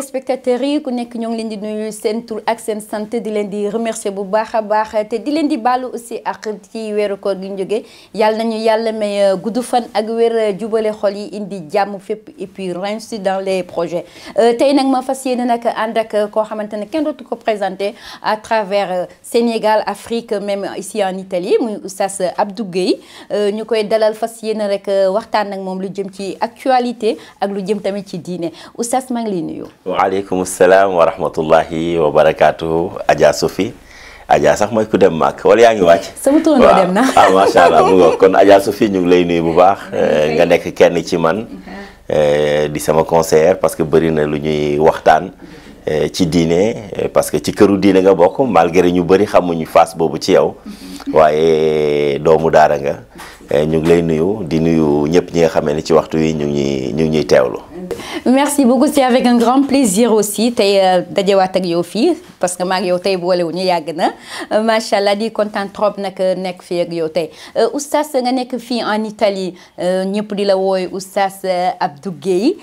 téléspectateurs yi ku nekk ñoo ngi leen di nuyu seen tur ak seen sant di leen di remercier bu baax a baax te di leen di baalu aussi ak ci weeru koor gi ñu jógee yàlla nañu yàlla may gudd fan ak wér jubale xol yi indi jàmm fépp et puis réussite dans les projets tey nag ma fas yéene nag ànd ak koo xamante ne kenn dootu ko présenté à travers Sénégal Afrique même ici en Italie muy Oustaz Abdou Guèye ñu koy dalal fas yéene rek waxtaan ak moom lu jëm ci actualité ak lu jëm tamit ci diine Oustaz maa ngi lay nuyu. waaleykum salaam wa rahmatullahi wa barakaatu Adja Sophie Adja sax mooy ku dem màkk wala yaa ngi wàcc. sama turandoo dem na ah macha allah mu ngoog kon Adja Sophie ñu ngi lay nuyu bu baax nga nekk kenn ci man di sama conseillère parce que bëri na lu ñuy waxtaan ci diine parce que ci këru diine nga bokk malgré ñu bëri xamuñu face boobu ci yow waaye doomu daara nga ñu ngi lay nuyu di nuyu ñëpp ñi nga xamee ne ci waxtu wi ñu ngi ñuy teewlu. merci beaucoup c'est avec un grand plaisir aussi tey dajewaat ak yow fii parce que maa ngi yow tey boolewuñu yàgg na macha allah di kontaan trop nag nekk fii ak yow tey Oustaz nga nekk fii en Italie ñëpp di la wooy Oustaz Abdou Guèye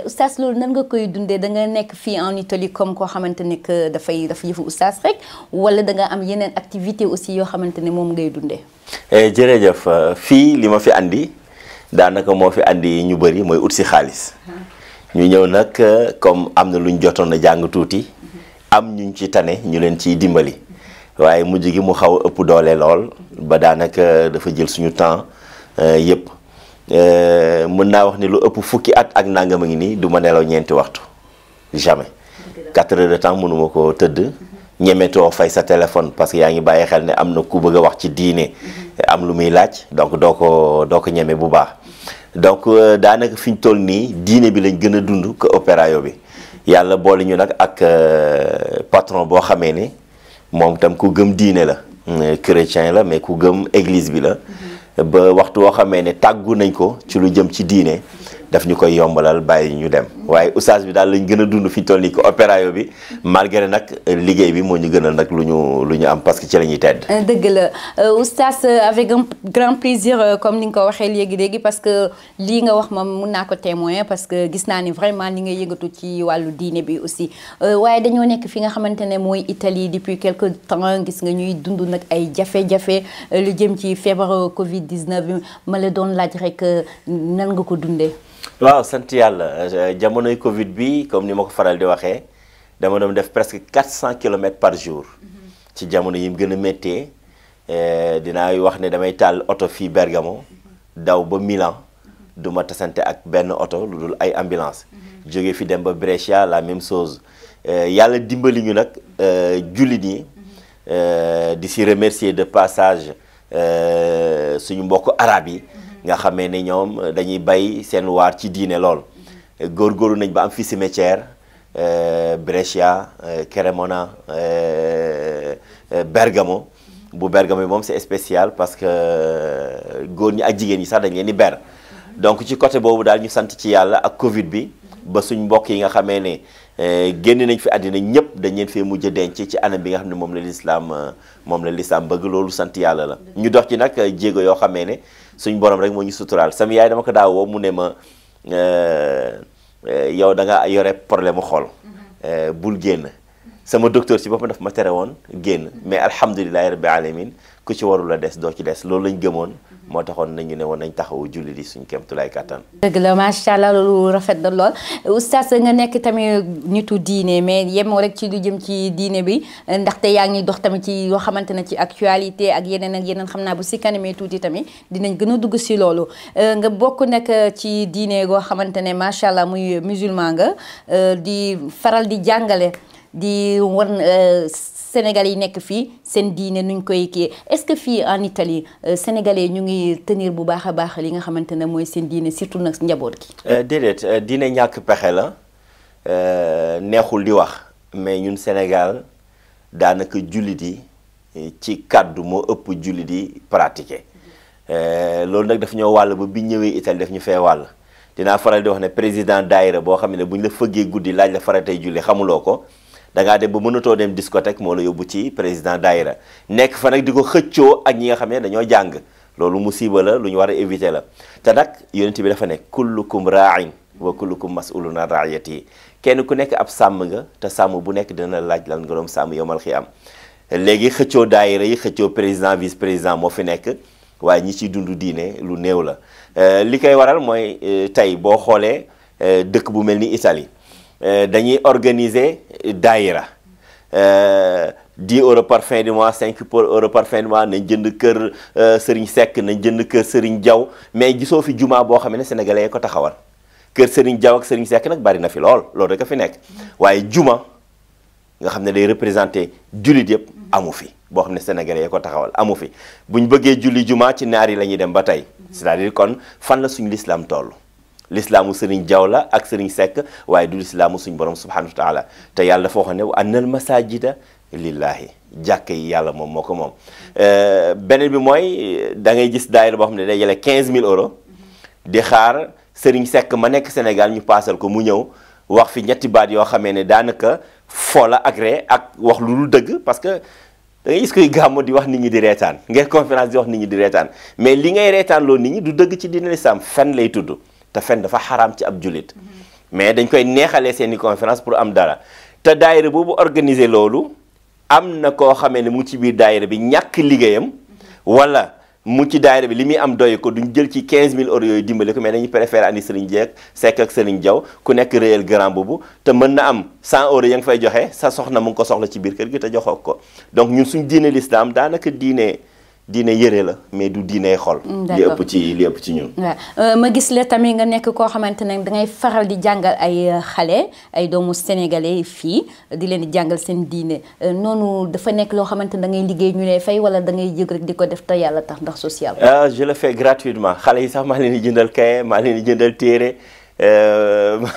Oustaz loolu nan nga koy dundee da nga nekk fii en Italie comme koo xamante ne que dafa yëfu Oustaz rek wala da nga am yeneen activité aussi yoo xamante ne moom ngay dundee. jërëjëf fii li ma fi andi daanaka moo fi andi ñu bëri mooy ut si xaalis. ñu ñëw nag comme am na lu ñu jotoon a jàng tuuti am ñu ci tane ñu leen ciy dimbali waaye mujj gi mu xaw a ëpp doole lool ba daanaka dafa jël suñu temps yëpp mën naa wax ni lu ëpp fukki at ak nangam a ngi nii du ma nelaw ñeenti waxtu jamais 4 heures de temps mënuma ko tëdd ñemetoo fay sa téléphone parce que yaa ngi bàyyi xel ne am na ku bëgg a wax ci diine am lu muy laaj donc doo ko ñeme bu baax donc daanaka fi ñu toll nii diine bi lañ gën a dund que opérayo bi yàlla boole ñu nag ak patron boo xamee ne moom tam ku gëm diine la chrétien la mais ku gëm église bi la ba waxtu woo xamee ne tàggu nañ ko ci lu jëm ci diine daf ñu koy yombalal bàyyi ñu dem waaye oustaz bi daal lañ gën a dund fi ñu toll nii que opérayo bi malgré nag liggéey bi moo ñu gënal nag lu ñu am parce que ci la ñuy tedd. dëgg la oustaz avec un grand plaisir comme ni nga ko waxee léegi parce que lii nga wax moom mun naa ko témoin parce que gis naa ni vraiment ni nga yëngatu ci wàllu diine bi aussi waaye dañoo nekk fi nga xamante ne mooy Italie depuis quelque temps gis nga ñuy dund nag ay jafe-jafe lu jëm ci feebar Covid 19 bi ma la doon laaj rek nan nga ko dundee. waaw sant yàlla jamonoy Covid bi comme ni ma ko faral di waxee dama doon def presque 400 kilomètres par jour ci jamono yi mu gën a méttee dinaa wax ne damay taal oto fii Bergamo daw ba Milan du ma tasante ak benn oto lu dul ay ambulance jóge fi dem ba Brescia la même chose yàlla dimbali ñu nag jullit yi di si remercier de passage suñu mbokk arab yi nga xamee ne ñoom dañuy bay seen waar ci diine lool góorgóorlu nañ ba am fi cimetière Brescia Cremona Bergamo bu Bergamo moom c'est spécial parce que góor ñi ak jigéen ñi sax dañ leen di ber donc ci côté boobu daal ñu sant ci yàlla ak Covid bi ba suñ mbokk yi nga xamee ne génn nañ fi àddina ñëpp dañ leen fee mujj a denc ci anam bi nga xam ne moom la lislaam bëgg loolu sant yàlla la ñu dox ci nag jéego yoo xamee ne suñ borom rek moo ñu suturaal sama yaay dama ko daaw woo mu ne ma yow da nga yore problème mu xol bul génn sama docteur ci boppam daf ma tere woon génn mais alhamdulilahi rabbi alamin ku ci warul a des doo ci des loolu lañ gëmoon moo taxoon nañu ne woon nañ taxawu julli di suñ kéemtulaay kattan. dëgg la macha allah loolu rafet na lool oustaz nga nekk tamit nitu diine mais yemoo rek ci lu jëm ci diine bi ndaxte yaa ngi dox tamit ci yoo xamante ne ci actualité ak yeneen xam naa bu si kanamee tuuti tamit dinañ gën a dugg si loolu nga bokk nag ci diine goo xamante ne macha allah muy musulman nga di faral di jàngale di wan Sénégalais yi nekk fii seen diine nuñ koy kii est-ce que fii en Italie Sénégalais ñu ngi tenir bu baax a baax li nga xamante ne mooy seen diine surtout nag njaboot gi. déedéet diine ñàkk pexe la neexul di wax mais ñun Sénégal daanaka jullit yi ci kàddu moo ëpp jullit yi pratiquer loolu nag daf ñoo wàll ba bi ñëwee Italie daf ñu fee wàll dinaa faral di wax ne président daayira boo xam ne bu ñu la fëggee guddi laaj la faratay julli xamuloo ko. da ngaa dem ba mënatoo dem discothèque moo la yóbbu ci président daayira nekk fa nag di ko xëccoo ak ñi nga xam ne dañoo jàng loolu musiba la lu ñu war a éviter la te nag yonent bi dafa ne kullukum ra'in wa kullukum mas'ulun an ra'iyatihi kenn ku nekk ab sàmm nga te sàmm bu nekk dina laaj lan nga doon sàmm yawmal xiyaam léegi xëccoo daayira yi xëccoo président vice président moo fi nekk waaye ñi ciy dund diine lu néew la li koy waral mooy tey boo xoolee dëkk bu mel ni Italie dañuy organiser daayira 10 euros par fin du mois 5 euros par fin du mois nañ jënd kër Serigne Seck nañ jënd kër Serigne Diaw mais gisoo fi juma boo xam ne sénégalais yi ko taxawal kër Serigne Diaw ak Serigne Seck nag bari na fi loolu rek a fi nekk waaye juma nga xam ne day représenté jullit yëpp amu fi boo xam ne sénégalais yi ko taxawal amu fi bu ñu bëggee julli juma ci naar yi la ñuy dem ba tey c'est-à-dire kon fan la suñu l'islam toll l'islaamu Serigne Diaw la ak Serigne Seck waaye du l'islaamu suñu borom subhanahu wa taala te yàlla dafa waxoon ne wa annal masajida lillahi jàkk yi yàlla moom moo ko moom beneen bi mooy da ngay gis daayira boo xam ne day jëlee 15000 euros di xaar Serigne Seck ma nekk Sénégal ñu paasal ko mu ñëw wax fi ñetti baat yoo xamee ne daanaka fola ak ree ak wax lu dul dëgg parce que da ngay gis koy gàmmu di wax nit ñi di reetaan ngeen conférence di wax nit ñi di reetaan mais li ngay reetaan loolu nit ñi du dëgg ci diine l'islam fen lay tudd te fen dafa xaraam ci ab jullit mais dañ koy neexalee seeni conférence pour am dara te daayira boobu organiser loolu am na koo xamee ne mu ci biir daayira bi ñàkk liggéeyam wala mu ci daayira bi li muy am doy ko duñ jël ci 15000 euros yooyu dimbali ko mais dañuy préférer andi Serigne Dieng Seck ak Serigne Diaw ku nekk réel grand boobu te mën na am 100 euros ya nga fay joxe sa soxna mu ngi ko soxla ci biir kër gi te joxoo ko donc ñun suñ diine l'islam daanaka diine yëre la mais du diine xol. li ëpp ci ñun. waaw ma gis la tamit nga nekk koo xamante ne dangay faral di jàngal ay xale ay doomu sénégalais fii di leen di jàngal seen diine noonu dafa nekk loo xamante ne da ngay liggéey ñu lay fay wala da ngay yëg rek di ko def te yàlla tax ndax social. je le fais gratuitement xale yi sax maa leen di jëndal kaye maa leen di jëndal téere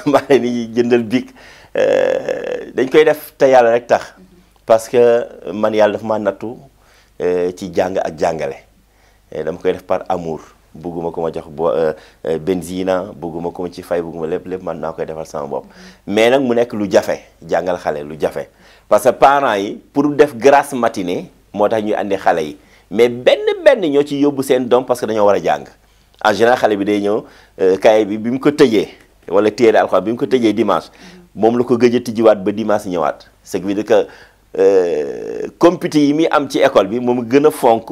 maa leen di jëndal bic dañ koy def te yàlla rek tax parce que man yàlla dafa maa nattu. ci jàng ak jàngale dama koy def par amour bugguma ko ma jox benzina bugguma ko ma ci fay bugguma lépp man naa koy defal sama bopp mais nag mu nekk lu jafe jàngal xale lu jafe parce que parents yi pour def grasse matinée moo tax ñuy andi xale yi mais benn ñoo ci yóbbu seen doom parce que dañoo war a jàng en général xale bi day ñëw kaye bi mu ko tëjee wala téere alxuraan bi mu ko tëjee dimanche moom la ko gëj a tijjiwaat ba dimanche ñëwaat ce qui veut dire que compité yi muy am ci école bi moom gën a fonk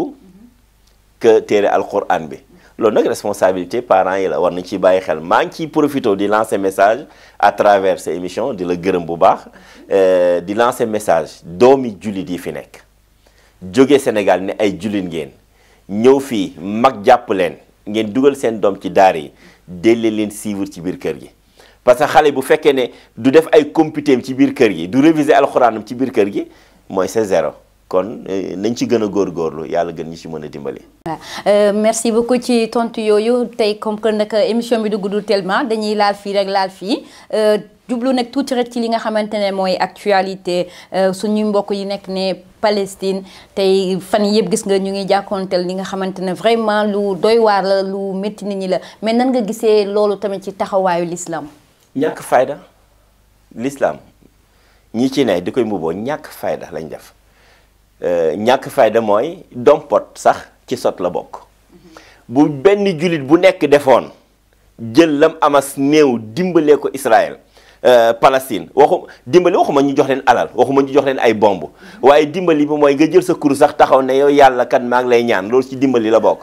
que téere alquran bi loolu nag responsabilité parents yi la war nañ ci bàyyi xel maa ngi ciy profité di lancer message à travers ces émissions di la gërëm bu baax di lancer message doomi jullit yi fi nekk jóge Sénégal ne ay jullit ngeen ñëw fii mag jàpp leen ngeen dugal seen doom ci daara yi dellee leen suivre ci biir kër gi parce que xale bu fekkee ne du def ay computéem ci biir kër gi du réviser alxuraanam ci biir kër gi mooy c'est zéro kon nañ ci gën a góorgóorlu yàlla gën ñu ci mën a dimbali. waaw merci beaucoup ci tontu yooyu tey comme que nag émission bi du guddul tellement dañuy laal fii rek laal fii jublu nag tuuti rek ci li nga xamante ne mooy actualité suñuy mbokk yi nekk ne Palestine tey fan yëpp gis nga ñu ngi jàkkoonteel li nga xamante ne vraiment lu doy waar la lu métti nit ñi la mais nan nga gisee loolu tamit ci taxawaayu l'islam. ñàkk fayda l'islam ñi ci ne di koy mbubboo ñàkk fayda lañ def ñàkk fayda mooy dompot sax ci sot la bokk bu benn jullit bu nekk defoon jël lam amas néew dimbalee ko Israël Palestine waxuma ñu jox leen alal waxuma ñu jox leen ay bomb waaye dimbali bi mooy nga jël sa kur sax taxaw ne yow yàlla kat maa ngi lay ñaan loolu ci dimbali la bokk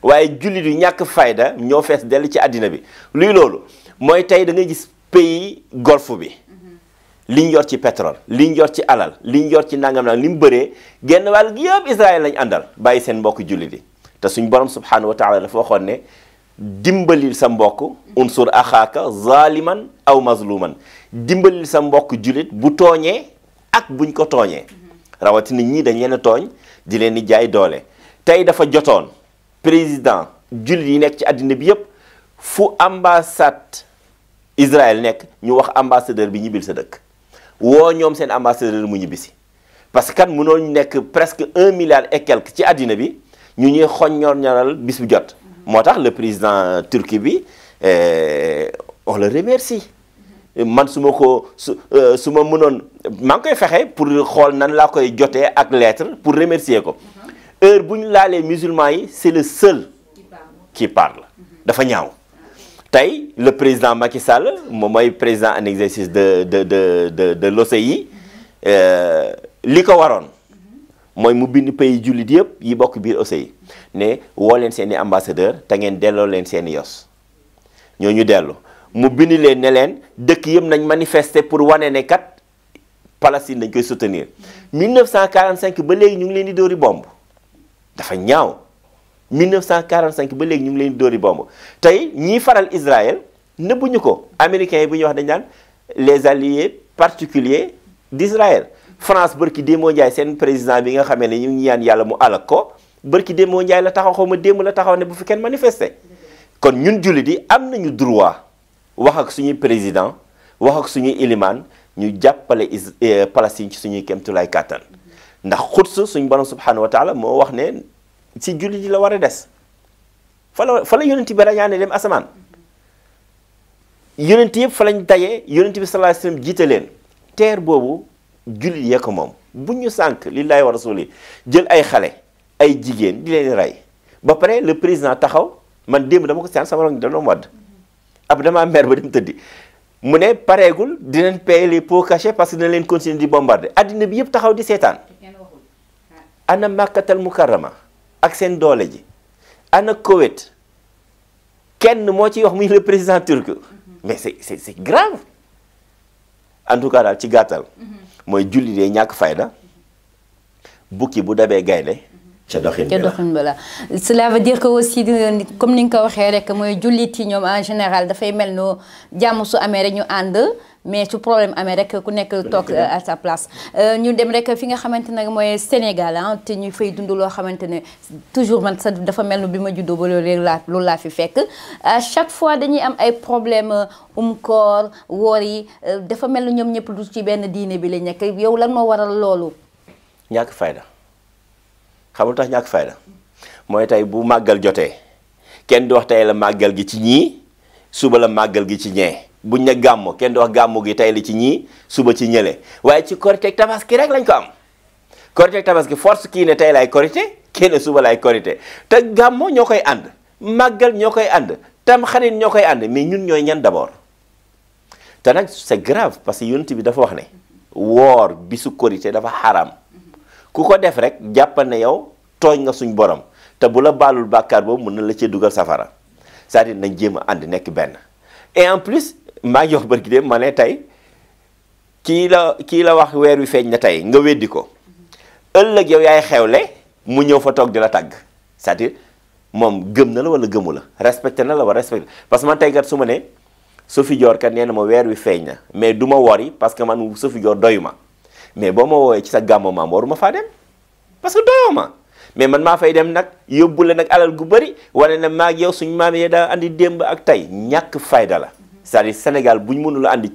waaye jullit yu ñàkk fayda ñoo fees dell ci àddina bi luy loolu mooy tey da ngay gis pays golfe bi liñ yor ci pétrole liñ yor ci alal liñ yor ci nangam nag li mu bëree genn wàll gi yëpp Israël lañ àndal bàyyi seen mbokk jullit yi te suñ borom subhanahu wa taala dafa waxoon ne dimbalil sa mbokk unsur axaaka zaliman aw mazluman dimbalil sa mbokk jullit bu tooñee ak buñ ko tooñee rawatina ñi dañ leen a tooñ di leen di jaay doole tey dafa jotoon président jullit yi nekk ci àddina bi yëpp fu ambassade Israël nekk ñu wax ambassadeur bi ñibbil sa dëkk woo ñoom seen ambassadeur mu ñibbisi parce que kan mënoo nekk presque 1 milliard et quelque ci àddina bi ñu ñuy xoññoral bis bu jot moo tax le président turki bi on le remercie man su ma ko su ma mënoon maa ngi koy fexe pour xool nan laa koy jotee ak lettre pour remercier ko heure bu ñu laalee musulman yi c'est le seul qui parle dafa ñaaw tey le président Macky Sall moom mooy président en exercice de l'OCI li ko waroon mooy mu bind pays jullit yëpp yi bokk biir OCI ne woo leen seen i ambassadeur te ngeen delloo leen seen i yos ñooñu dellu mu bind leen ne leen dëkk yëpp nañ manifester pour wane ne kat Palestine dañ koy soutenir 1945 ba léegi ñu ngi leen di dóori bomb dafa ñaaw 1945 ba léegi ñu ngi leen di dóori bomb tey ñiy faral Israël nëbbuñu ko américains yi bu ñuy wax dañ naan les alliés particuliers d'Israël. France bërki démoo Njaay seen président bi nga xamee ne ñu ngi ñaan yàlla mu alak ko bërki démoo Njaay la taxaw xaw ma démb la taxaw ne bu fi kenn manifester kon ñun jullit yi am nañu droit wax ak suñuy président wax ak suñuy ilimaan ñu jàppale Palestine ci suñuy kéemtulaay kàttan ndax Quds suñu borom subhanahu wa taala moo wax ne ci jullit yi la war a des fa la yonent bi rañaane dem asamaan yonent yëpp fa lañ dajee yonent bi sallallahu alayhi wasallam jiite leen teer boobu jullit yee ko moom bu ñu sànk lillahi wa rasuli jël ay xale ay jigéen di leen rey ba pare le président taxaw man démb dama ko saan sama rongi da doon wadd ab damaa mer ba dem tëddi mu ne pareegul dinañ payer les pots cachés parce que dina leen continuer di bombarder addina bi yëpp taxaw di seetaan ana Makkatal Mukarrama ak seen doole ji ana Koweït kenn moo ciy wax muy le président turc mais c'est grave en tout cas daal ci gàttal mooy julli dee ñàkk fayda bukki bu dabee gaynde ca doxin ba la cela veut dire que aussi comme ni nga ko waxee rek mooy jullit yi ñoom en général dafay mel no jàmm su amee rek ñu ànd mais su problème amee rek ku nekk toog à sa place ñu dem rek fi nga xamante ne mooy Sénégal te ñu fay dund loo xamante ne toujours man sa dafa mel no bi ma juddoo ba loolu laa fi fekk à chaque fois dañuy am ay problème koor woor yi dafa mel ni ñoom ñëpp du ci benn diine bi la nekk yow lan moo waral loolu ñàkk fayda xamul tax ñàkk fayda mooy tey bu màggal jotee kenn du wax tey la màggal gi ci ñii suba la màggal gi ci ñee buñ ne gàmmo kenn du wax gàmmo gi tey la ci ñii suba ci ñële waaye ci korite ak tabaski rek lañ ko am korite ak tabaski force kii ne tey lay korite kii ne suba lay korite te gàmmo ñoo koy ànd màggal ñoo koy ànd tam xarit ñoo koy ànd mais ñun ñooy ñan d'abord te nag c'est grave parce que yonent bi dafa wax ne woor bisu korite dafa xaram ku ko def rek jàppal ne yow tooñ nga suñ borom te bu la baalul bàkkaar boobu mën na la cee dugal safara c'est-à-dire nañ jéem a ànd nekk benn et en plus maa ngi wax barki dem ma ne tey kii la wax weer wi feeñ na tey nga weddi ko ëllëg yow yaay xewle mu ñëw fa toog di la tàgg c'est-à-dire moom gëm na la wala gëmu la respecté na la wala respecté parce que man tey kat su ma ne Sophie Dior kat nee na ma weer wi feeñ na mais du ma wori parce que man Sophie Dior doyu ma mais boo ma woowee ci sa gàmmu maam waruma faa dem parce que doyoo ma mais man maa fay dem nag yóbbu la nag alal gu bëri wane na maag yow suñu maam yi daa andi démb ak tey ñàkk fayda la c'est-à-dire Sénégal bu ñu mënul a andi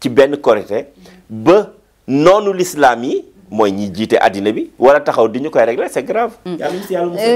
ci benn korité ba noonu l'islam yi mooy ñi jiite àddina bi wala taxaw di ñu koy régler c'est grave.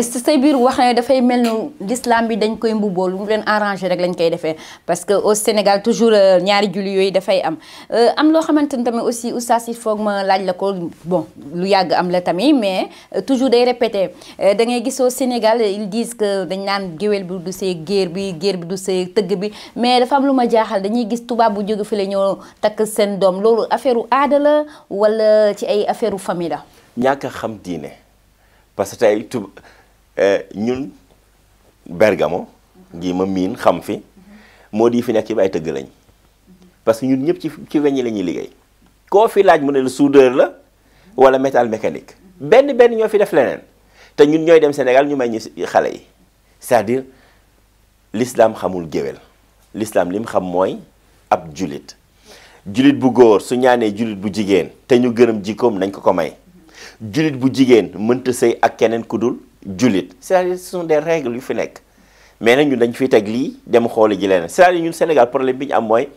say biir wax ne dafay mel ni l'islam bi dañ koy mbubboo lu mu leen arrangé rek lañ koy defee parce que au Sénégal toujours ñaari julli yooyu dafay am loo xamante ni tamit aussi oustaz il faut ma laaj la ko bon lu yàgg am la tamit mais toujours day répété da ngay gis au Sénégal ils disent que dañ naan géwél bi du see géer bi du see tëgg bi mais dafa am lu ma jaaxal dañuy gis tubaab bu jóge fi la ñoo takk seen doom loolu affaire u aada la wala ci ay affaire u famille la ñàkk a xam diine parce que tey ñun Bergamo ngi ma miin xam fi moo di fi nekk ci ay tëgg lañ parce que ñun ñëpp ci weñ la ñuy liggéey koo fi laaj mu ne la soudeur la wala métal mécanique benn ñoo fi def leneen te ñun ñooy dem Sénégal ñu may ñu xale yi c'est-à-dire l'islam xamul géwél l'islam li mu xam mooy ab julit bu góor su ñaanee julit bu jigéen te ñu gërëm jikkoom nañ ko may julit bu jigéen mënta sëy ak keneen ku dul julit c'est-à-dire ce sont des règles yu fi nekk mais nag ñun dañ fiy teg lii dem xooli ji leneen c'est-à-dire ñun Sénégal problème bi ñu am mooy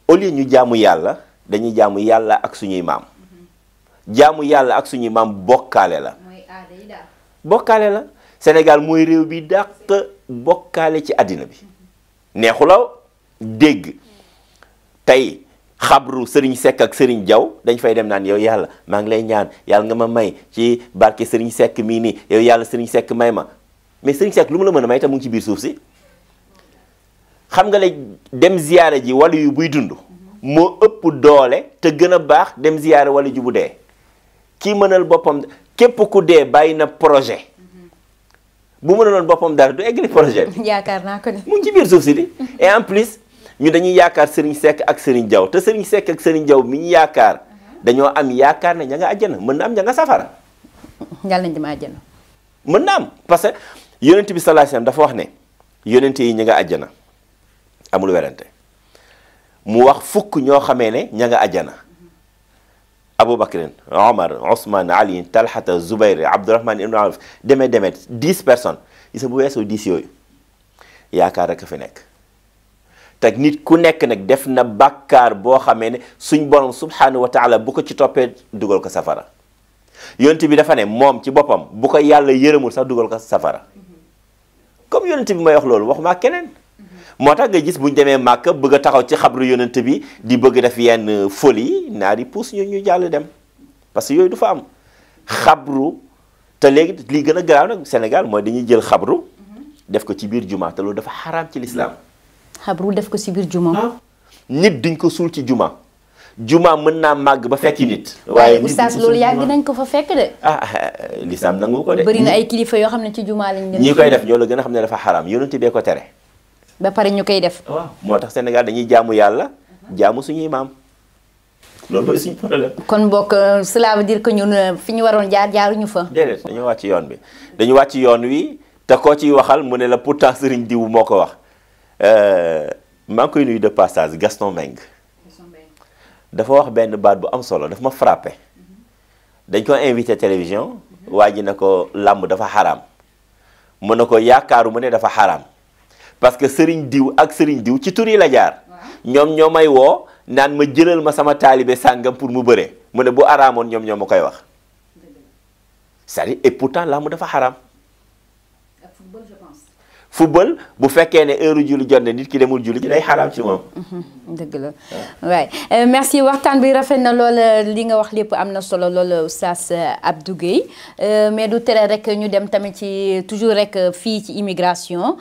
au lieu ñu jaamu yàlla dañuy jaamu yàlla ak suñuy maam jaamu yàlla ak suñuy maam bokkaale la bokkaale la Sénégal mooy réew bi dàq bokkaale ci àddina bi neexulaw dégg tey xabru Serigne Seck ak Serigne Diaw dañ fay dem naan yow yàlla maa ngi lay ñaan yàlla nga ma may ci barke Serigne Seck mii nii yow yàlla Serigne Seck may ma mais Serigne Seck lu mu la mën a may te mu ngi ci biir suuf si xam nga léegi dem ziyaare ji wala yu buy dund moo ëpp doole te gën a baax dem ziyaare wala ju bu dee. kii mënal boppam képp ku dee bàyyi na projet bu mënaloon boppam dara du eggali projet bi. yaakaar naa ko de. mu ngi ci biir suuf si di et en plus ñu dañuy yaakaar Serigne Seck ak Serigne Diaw te Serigne Seck ak Serigne Diaw mi ñu yaakaar dañoo am yaakaar ne ña nga àjjana mën na am ña nga safara. yàlla nañ dem àjjana. mën na am parce que yonent bi sallallahu alayhi wasallam dafa wax ne yonent yi ña nga àjjana amul werante mu wax fukk ñoo xamee ne ña nga àjjana. Aboubacrin Omar Ousmane Ali Talhata Zubair Abdourahman ibn Awf demee 10 personnes gis nga bu weesoo 10 yooyu yaakaar rek a fi nekk te nit ku nekk nag def na bàkkaar boo xamee ne suñ borom subhanahu wa taala bu ko ci toppee dugal ko safara yonent bi dafa ne moom ci boppam bu ko yàlla yërëmul sax dugal ko safara comme yonent bi may wax loolu waxuma keneen. moo tax nga gis bu ñu demee màkk bëgg a taxaw ci xabru yonent bi di bëgg def yenn folie naar yi pousse ñu jàll dem parce que yooyu du fa am xabru te léegi li gën a garaaw nag Sénégal mooy dañuy jël xabru def ko ci biir juma te loolu dafa xaraam ci lislaam. xabru def ko ci biir juma. nit duñ ko suul ci juma mën naa màgg ba fekki nit. waaye oustaz loolu yàgg nañ ko fa fekk de. lislaam nangu ko de. bëri na ay kilifa yoo xam ne ci juma lañ dem. ñi koy def ñoo la gën a xam ne dafa xaraam yonent bee ko tere. ba pare ñu koy def. waaw moo tax Sénégal dañuy jaamu yàlla jaamu suñuy maam loolu mooy suñu problème. kon bokk cela veut dire que ñun fi ñu waroon jaar jaaruñu fa. déedéet dañoo wàcc yoon bi dañu wàcc yoon wi te koo ciy waxal mu ne la pourtant sëriñ diw moo ko wax maa ngi koy nuyu de passage Gaston Mbengue dafa wax benn baat bu am solo daf ma frappé dañ ko invité télévision waa ji na ko làmb dafa xaraam mu ne ko yaakaaru mu ne dafa xaraam. parce que sëriñ diw ak sëriñ diw ci tur yi la jaar ñoom ñoo may woo naan ma jëlal ma sama taalibe sàngam pour mu bëre mu ne bu araamoon ñoom ñoo ma koy wax c'est-à-dire et pourtant laa mu dafa xaraam. ak football je pense. football bu fekkee ne heure julli jot na nit ki demul julli ji day xaraam ci moom. dëgg la waaye merci waxtaan bi rafet na lool li nga wax lépp am na solo lool Oustaz Abdou Guèye mais du tere rek ñu dem tamit ci toujours rek fii ci immigration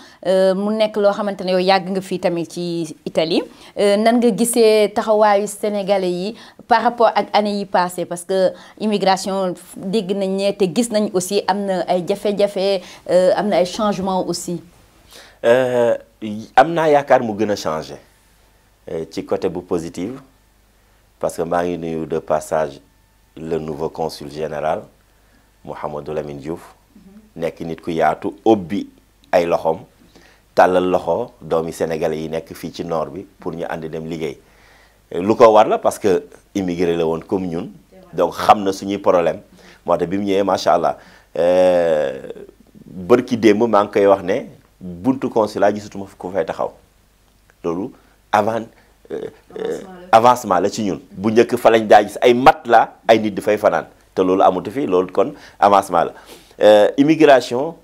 mu nekk loo xamante ne yow yàgg nga fii tamit ci Italie nan nga gisee taxawaayu sénégalais yi par rapport ak année yi passé parce que immigration dégg nañ ne te gis nañ aussi am na ay jafe-jafe am na ay changements aussi. am naa yaakaar mu gën a changé ci côté bu positif parce que maa ngi nuyu de passage le nouveau consul général Mouhamadou Lamine Diouf nekk nit ku yaatu ubbi ay loxoom tàllal loxo doomi sénégalais yi nekk fii ci nord bi pour ñu ànd dem liggéey lu ko war la parce que immigré la woon comme ñun donc xam na suñuy problème moo tax bi mu ñëwee macha allah bërki démb maa ngi koy wax ne buntu consulat gisatuma ku fay taxaw loolu avancement la ci ñun bu njëkk fa lañ daa gis ay mat la ay nit di fay fanaan te loolu amatu fi loolu kon avancement la immigration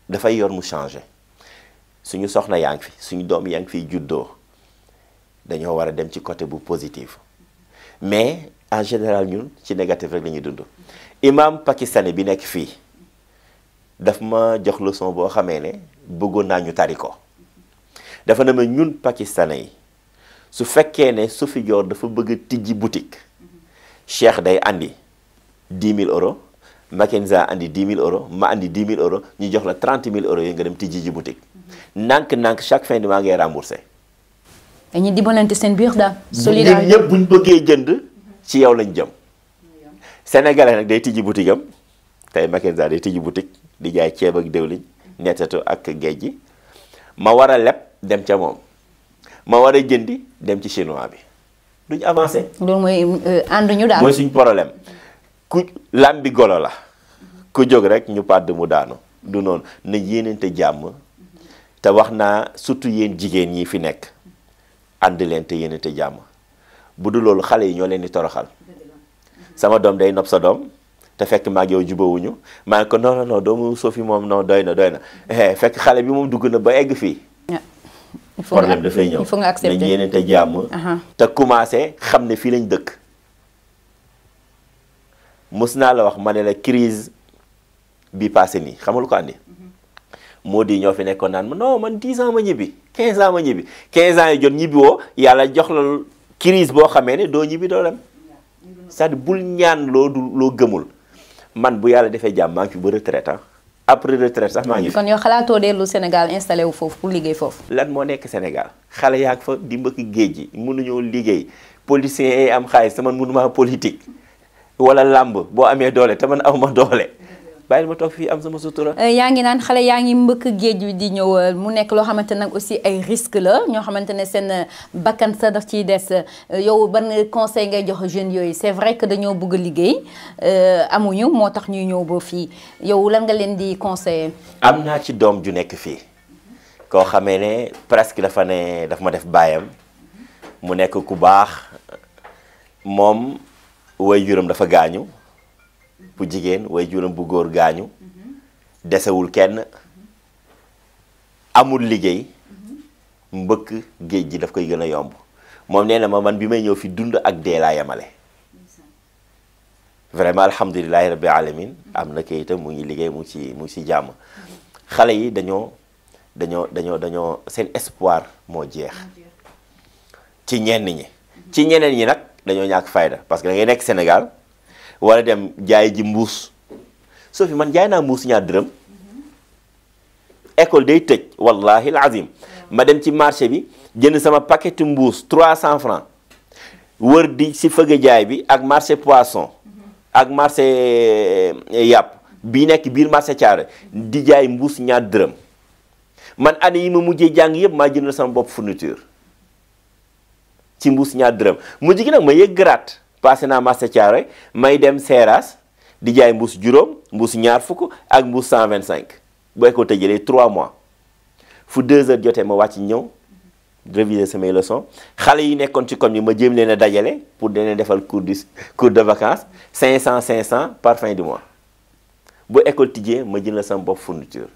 dafay yor mu changé suñu soxna yaa ngi fi suñu doom yaa ngi fiy juddoo dañoo war a dem ci côté bu positif mais en général ñun ci négatif rek la ñuy dund imam pakistanais bi nekk fii daf ma jox leçon boo xamee ne bëggoon naa ñu tari ko dafa ne ma ñun pakistanais yi su fekkee ne Sophie Dior dafa bëgg a tijji boutique Cheikh day andi 10 000 euros Makenza andi 10 000 euros ma andi 10 000 euros ñu jox la 30 000 euros yi nga dem tijji ji boutique nànk-nànk chaque fin du mois ngay remboursé. dañuy dimbalante seen biir daal. solidarité ñun ñëpp bu ñu bëggee jënd ci yow lañ jëm. Sénégalais nag day tijji boutique am tey Makenza day tijji boutique di jaay ceeb ak diwlin nettatu ak géej gi ma war a leb dem ca moom ma war a jëndi dem ci chinois bi duñ avancé. loolu mooy ànduñu daal. mooy suñ problème ku lam bi golo la ku jóg rek ñu pàdd mu daanu du noonu na yéenante jàmm te wax naa surtout yéen jigéen ñi fi nekk ànd leen te yéenante jàmm bu du loolu xale yi ñoo leen di toroxal sama doom day nopp sa doom te fekk maag yow jubawuñu maa ngi ko non non doomu Sophie moom non doy na fekk xale bi moom dugg na ba egg fii. problème dafay ñëw il faut nga accepter nañ yéenante jàmm. te commencé xam ne fii lañ dëkk. mës naa la wax ma ne la crise bi passé nii xam nga lu ko andi moo di ñoo fi nekkoon naan ma non man 10 ans ma ñibbi 15 ans ma ñibbi 15 ans yi jot ñibbi woo yàlla jox la crise boo xamee ne doo ñibbi doo dem c'est-à-dire bul ñaan loo gëmul man bu yàlla defee jàmm maa ngi fi ba retraite après retraite sax maa ngi fi. kon yow xalaatoo dellu Sénégal installé wu foofu pour liggéey foofu. lan moo nekk Sénégal xale yaa ngi fa di mbëkk géej gi mënuñoo liggéey politiciens yi am xaalis te man mënuma politique wala làmb boo amee doole te man awma doole bàyyil ma toog fii am sama sutura. yaa ngi naan xale yaa ngi mbëkk géej bi di ñëw mu nekk loo xamante nag aussi ay risque la ñoo xamante ne seen bakkan sa daf ciy des yow ban conseil ngay jox jeunes yooyu c'est vrai que dañoo bëgg a liggéey amuñu moo tax ñuy ñëw ba fii yow lan nga leen di conseiller. am naa ci doom ju nekk fii koo xamee ne presque dafa ma def baayam mu nekk ku baax moom waajuram dafa gaañu. bu jigéen way juróom bu góor gaañu desewul kenn amul liggéey mbëkk géej gi daf koy gën a yomb moom nee na ma man bi may ñëw fi dund ak dee laa yemale vraiment alhamdulilahi rabbi alamin am na kayitam mu ngi liggéey mu ngi ci jàmm xale yi dañoo seen espoir moo jeex ci ñenn ñi ci ñeneen ñi nag dañoo ñàkk fayda parce que da ngay nekk Sénégal wala dem jaay ji mbuus soo fi man jaay naa mbuus ñaar dërëm école day tëj wallahi alazim ma dem ci marché bi jënd sama paquetu mbuus 300 francs wër di si fëgg jaay bi ak marché poisson ak marché yàpp bi nekk biir marché Thiaroye di jaay mbuus ñaar dërëm man année yi ma mujjee jàng yëpp maa jënd sama bopp fourniture ci mbuus ñaar dërëm mujj gi nag ma yëg gratte passé naa marché Thiaroye may dem Seras di jaay mbuus juróom mbuus ñaar fukk ak mbuus 125 bu école te jëlee 3 mois fu 2 heures jotee ma wàcc ñëw réviser samay leçons xale yi nekkoon ci koñ bi ma jéem leen a dajale pour dana defal cours de vacances 500 par fin du mois bu école tijjee ma jël sama bopp fourniture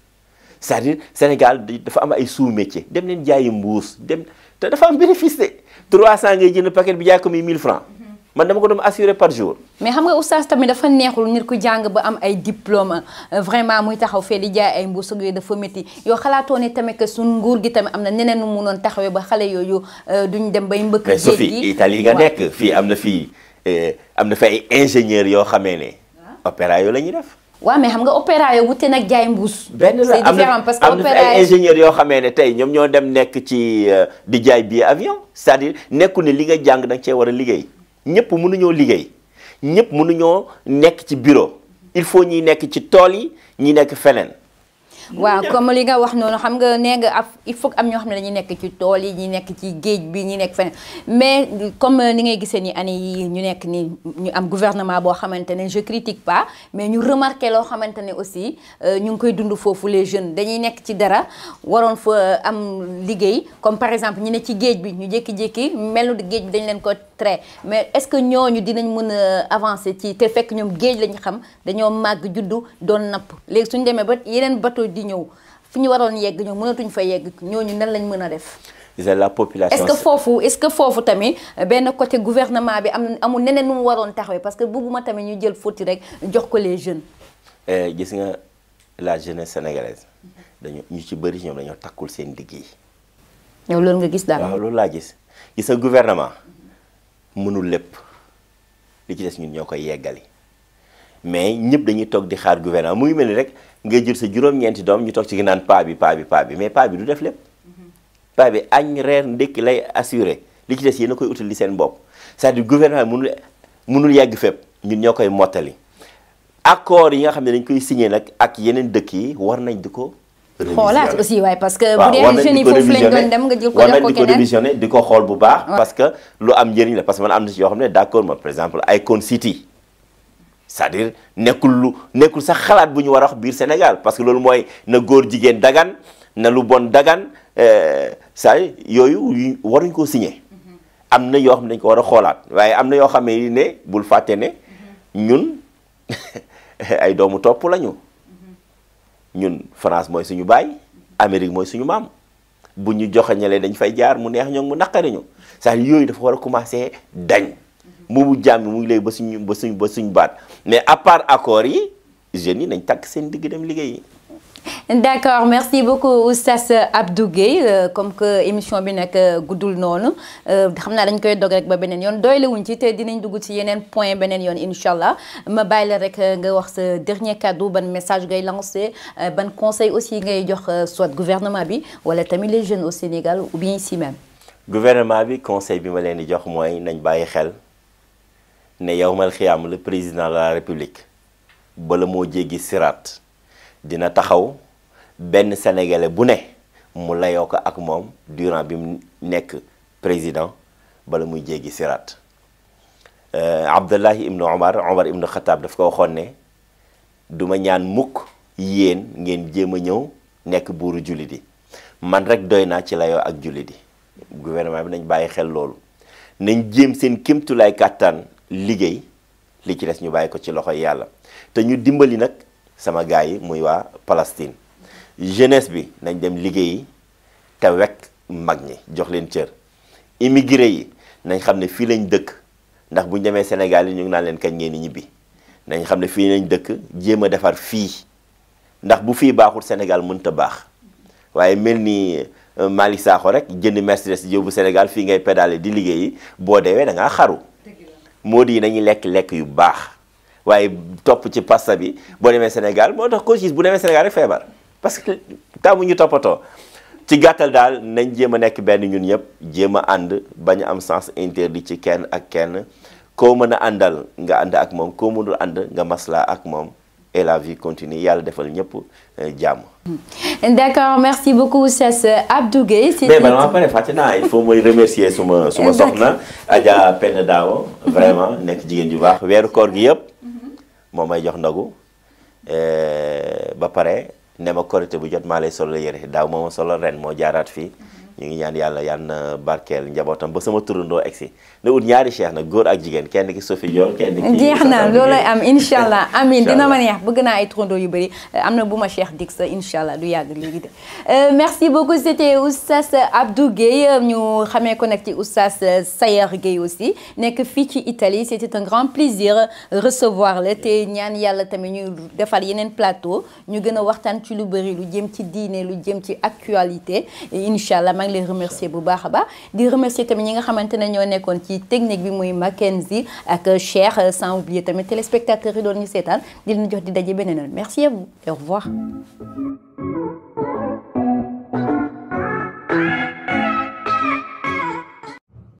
c'est-à-dire Sénégal dafa am ay sous-métier dem leen jaayi mbuus dem te dafa am bénéfice de 300 ngay jënd paquet bi jaay ko muy 1000 francs man dama ko doon assuré par jour. mais xam nga oustaz tamit dafa neexul nit ku jàng ba am ay diplôme vraiment muy taxaw fee di jaay ay mbuus yooyu dafa métti yow xalaatoo ne tamit que suñ nguur gi tamit am na neneen nu mu noon taxawee ba xale yooyu duñ dem bay mbëkk géej gi. mais Sophie Italie nga nekk fii am na fi ay ingénieurs yoo xamee ne opéra yoo la ñuy def. waaw mais xam nga opéra yoo wute nag jaay mbuus. benn la c'est différent parce que am na fi ay ingénieurs yoo xamee ne tey ñoom ñoo dem nekk ci di jaay billet avion c'est-à-dire nekku ne li nga jàng da nga cee war a liggéey. ñëpp mënuñoo liggéey ñëpp mënuñoo nekk ci bureau il faut ñi nekk ci tool yi ñi nekk feneen. waaw comme li nga wax noonu xam nga nee nga il faut am ñoo xam ne dañuy nekk ci tool yi ñi nekk ci géej bi ñi nekk feneen mais comme ni ngay gisee ni année yi ñu nekk ni ñu am gouvernement boo xamante ne je critique pas mais ñu remarqué loo xamante ne aussi ñu ngi koy dund foofu les jeunes dañuy nekk ci dara waroon fa am liggéey comme par exemple ñu ne ci géej bi ñu jékki-jékki mel ni géej bi dañ leen ko trait mais est-ce que ñooñu dinañ mën a avancer ci te fekk ñoom géej lañu xam dañoo màgg juddu doon napp léegi suñu demee ba yeneen bateau di ñëw fi ñu waroon yegg ñoom mënatuñ fa yegg ñooñu nan lañ mën a def. la population est-ce que foofu tamit benn côté gouvernement bi amul neneen nu mu waroon taxawee parce que bëgguma tamit ñu jël fóoti rek jox ko les jeunes. gis nga la jeunesse sénégalaise dañu ñu ci bëri ñoom dañoo takkul seen liggéey. yow loolu nga gis daal. waaw loolu laa gis gis nga gouvernement mënul lépp li ci des ñun ñoo koy yeggali mais ñëpp dañuy toog di xaar gouvernement mu ngi mel ni rek. ngay jël sa juróom-ñeenti doom ñu toog ci naan paa bi mais paa bi du def lépp paa bi añ reer ndékki lay assuré li ci des yéen a koy utal li seen bopp c'est-à-dire gouvernement mënul yegg fépp ñun ñoo koy mottali accord yi nga xam ne dañ koy signé nag ak yeneen dëkk yi war nañ di ko xoolaat aussi waaye parce que bu dee jeunes yi foofu lañ doon dem nga jël ko jox ko keneen révisionné di ko xool bu baax parce que lu am njëriñ la parce que man am na ci yoo xam ne d'accord ma par exemple Icon City c'est-à-dire nekkul sax xalaat bu ñu war a wax biir Sénégal parce que loolu mooy na góor jigéen dagan na lu bon dagan yooyu waruñ koo signé am na yoo xam ne dañ ko war a xoolaat waaye am na yoo xam ne bul fàtte ne ñun ay doomu topp lañu ñun France mooy suñu baay Amérique mooy suñu maam bu ñu joxañalee dañ fay jaar mu neex ñoom mu naqari ñu c'est-à-dire yooyu dafa war a commencer dañ mu jàmm mu ngi léegi ba suñ baat mais à part accords yi jeunes yi nañ takk seen digg dem liggéey yi D'accord, merci beaucoup Oustaz Abdou Guèye comme que émission bi nag guddul noonu xam naa dañ koy dog rek ba beneen yoon doyle wuñ ci te dinañ dugg ci yeneen point beneen yoon incha allah ma bàyyi la rek nga wax sa dernier cadeau ban message ngay lancé ban conseil aussi ngay jox soit gouvernement bi wala tamit les jeunes au Sénégal ou bien ici même. gouvernement bi conseil bi ma leen di jox mooy nañ bàyyi xel ne yawmal xiyaam le président de la république bala moo jéggi siraat dina taxaw benn sénégalais bu ne mu layoo ko ak moom durant bi mu nekk président bala muy jéggi siraat Abdullahi ibnu Omar ibnu Xataab daf ko waxoon ne duma ñaan mukk yéen ngeen jéem a ñëw nekk buuru jullit yi man rek doy naa ci layoo ak jullit yi gouvernement bi nañ bàyyi xel loolu nañ jéem seen kémtulaay kàttan liggéey li ci des ñu bàyyi ko ci loxoy yàlla te ñu dimbali nag sama gars yi muy waa Palestine jeunesse bi nañ dem liggéeyi te wekk mag ñi jox leen cër immigré yi nañ xam ne fii lañ dëkk ndax bu ñu demee Sénégal yi ñu ngi naan leen kañ ngeen di ñibbi nañ xam ne fii lañ dëkk jéem a defar fii ndax bu fii baaxul Sénégal mënut a baax waaye mel ni Malick Sakho rek jënd Mercedes yóbbu Sénégal fii ngay pédale di liggéeyi boo deewee da ngaa xaru moo di nañuy lekk yu baax waaye topp ci pasta bi boo demee Sénégal moo tax ko gis bu demee Sénégal rek feebar parce que taamu ñu toppatoo ci gàttal daal nañ jéem a nekk benn ñun ñëpp jéem a ànd bañ a am sens interdit ci kenn ak kenn koo mën a àndal nga ànd ak moom koo mënul ànd nga maslaa ak moom et la vie continue yàlla defal ñëpp jàmm. D'accord, merci beaucoup Oustaz Abdou Guèye. mais bala maa pare fàtte naa il faut mooy remercier suma soxna Adja Penda Daawo vraiment nekk jigéen ju baax weeru koor gi yëpp moo may jox ndogu ba pare ne ma korité bu jot maa lay solo yére daaw moo ma solo ren moo jaaraat fii ñu ngi ñaan yàlla yal na barkeel njabootam ba sama turandoo egsi na ut ñaari cheikh nag góor ak jigéen kenn ki Sophie Dior kenn ki jeex na loolay am incha allah amin dina ma neex bëgg naa ay turandoo yu bëri am na bu ma cheikh dig sa incha allah du yàgg léegi de merci beaucoup c'était Oustaz Abdou Guèye ñu xamee ko nag ci Oustaz Sayer Guèye aussi nekk fii ci Italie c'était un grand plaisir recevoir la te ñaan yàlla tamit ñu defal yeneen plateau ñu gën a waxtaan ci lu bëri lu jëm ci diine lu jëm ci actualité incha allah maa ngi lay remercier bu baax a baax di remercier tamit ñi nga xamante ne ñoo nekkoon ci technique bi muy Mackenzie ak Cheikh sans oublier tamit téléspectateurs yi doon ñu seetaan di leen jox di daje beneen yoon merci à vous et au revoir.